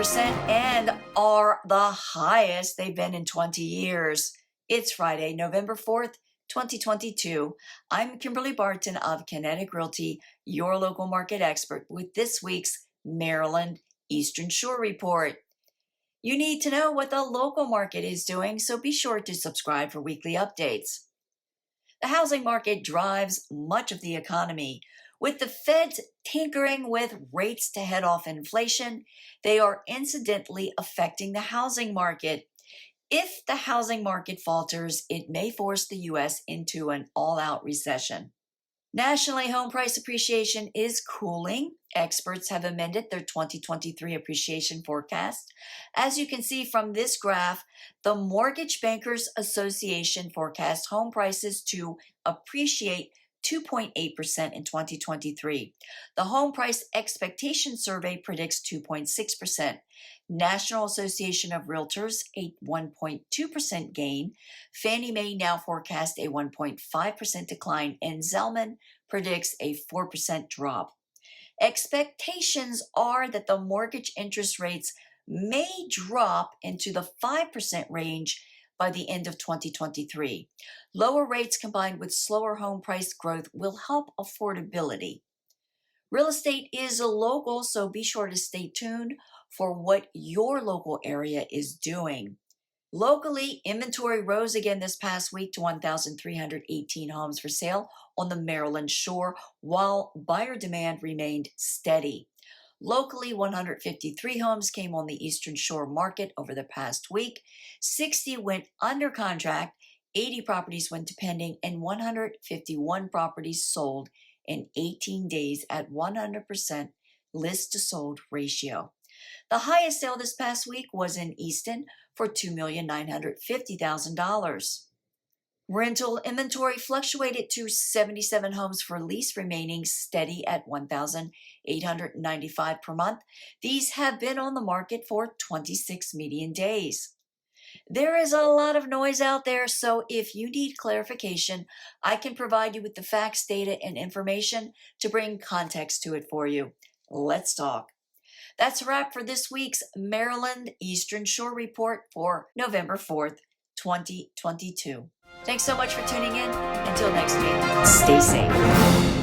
2% and are the highest they've been in 20 years. It's Friday, November 4th, 2022. I'm Kimberly Barton of Kinetic Realty, your local market expert, with this week's Maryland Eastern Shore Report. You need to know what the local market is doing, so be sure to subscribe for weekly updates. The housing market drives much of the economy. With the Fed tinkering with rates to head off inflation, they are incidentally affecting the housing market. If the housing market falters, it may force the U.S. into an all-out recession. Nationally, home price appreciation is cooling. Experts have amended their 2023 appreciation forecast. As you can see from this graph, the Mortgage Bankers Association forecast home prices to appreciate 2.8% in 2023. The Home Price Expectation Survey predicts 2.6%. National Association of REALTORS, a 1.2% gain. Fannie Mae now forecasts a 1.5% decline, and Zelman predicts a 4% drop. Expectations are that the mortgage interest rates may drop into the 5% range by the end of 2023. Lower rates combined with slower home price growth will help affordability. Real estate is local, so be sure to stay tuned for what your local area is doing. Locally, inventory rose again this past week to 1,318 homes for sale on the Maryland shore, while buyer demand remained steady. Locally, 153 homes came on the Eastern Shore market over the past week. 60 went under contract, 80 properties went to pending, and 151 properties sold in 18 days at 100% list to sold ratio. The highest sale this past week was in Easton for $2,950,000. Rental inventory fluctuated to 77 homes for lease, remaining steady at 1,895 per month. These have been on the market for 26 median days. There is a lot of noise out there, so if you need clarification, I can provide you with the facts, data, and information to bring context to it for you. Let's talk. That's a wrap for this week's Maryland Eastern Shore Report for November 4th, 2022. Thanks so much for tuning in. Until next week, stay safe.